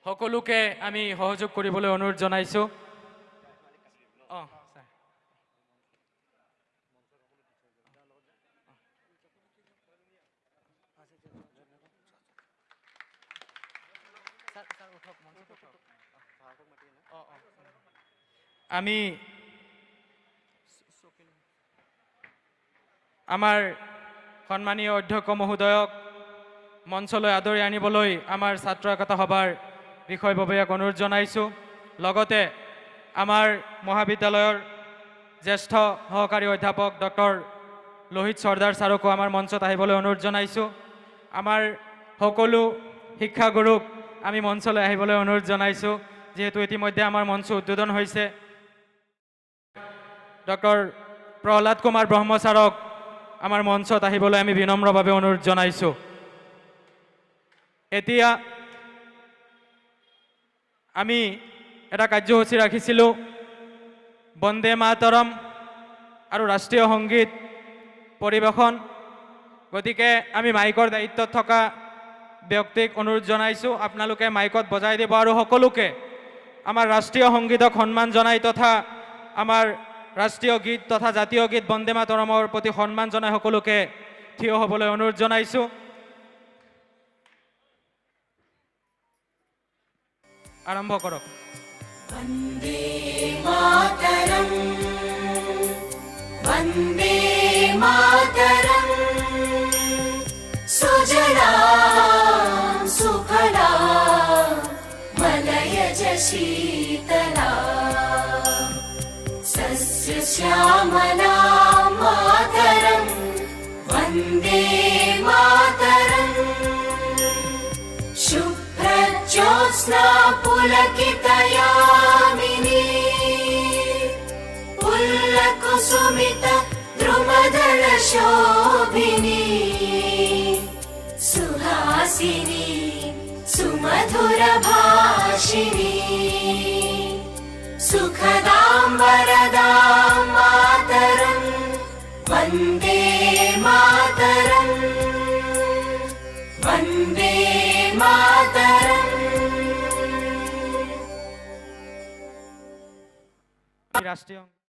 সকলোকে আমি সহযোগ কৰিবলৈ অনুৰোধ জনাইছোঁ। আমি আমাৰ সন্মানীয় অধ্যক্ষ মহোদয়ক মঞ্চলৈ আদৰি আনিবলৈ আমাৰ ছাত্ৰ একতা সভাৰ বিষয়ববীয়াক অনুৰোধ জনাইছোঁ। লগতে আমাৰ মহাবিদ্যালয়ৰ জ্যেষ্ঠ সহকাৰী অধ্যাপক ডক্টৰ লোহিত সৰ্দাৰ ছাৰকো আমাৰ মঞ্চত আহিবলৈ অনুৰোধ জনাইছোঁ। আমাৰ সকলো শিক্ষাগুৰুক আমি মঞ্চলৈ আহিবলৈ অনুৰোধ জনাইছোঁ, যিহেতু ইতিমধ্যে আমাৰ মঞ্চ উদ্বোধন হৈছে। ডক্টৰ প্ৰহ্লাদ কুমাৰ ব্ৰহ্ম ছাৰক আমাৰ মঞ্চত আহিবলৈ আমি বিনম্ৰভাৱে অনুৰোধ জনাইছোঁ। এতিয়া আমি এটা কাৰ্যসূচী ৰাখিছিলোঁ, বন্দে মাতৰম আৰু ৰাষ্ট্ৰীয় সংগীত পৰিৱেশন। গতিকে আমি মাইকৰ দায়িত্বত থকা ব্যক্তিক অনুৰোধ জনাইছোঁ, আপোনালোকে মাইকত বজাই দিব আৰু সকলোকে আমাৰ ৰাষ্ট্ৰীয় সংগীতক সন্মান জনাই তথা আমাৰ ৰাষ্ট্ৰীয় গীত তথা জাতীয় গীত বন্দে মাতৰমৰ প্ৰতি সন্মান জনাই সকলোকে থিয় হ'বলৈ অনুৰোধ জনাইছোঁ। আৰম্ভ কৰক। বন্দে মাতৰম, বন্দে মাতৰম, সুজলাম সুফলাম মলয়জ শীতলাম, সস্য শ্যামলাম মাতরম, বন্দে মাতরম, শুভ্রজ্যোৎস্না পুলকিতয়ামিনী, পুল্লকুসুমিত দ্রুমদল শোভিনী, সুহাসিনী সুমধুর ভাষিনী, সুখদাম বরদাম মাতরম, বন্দে মাতরম, বন্দে মাতরম। রাষ্ট্রীয়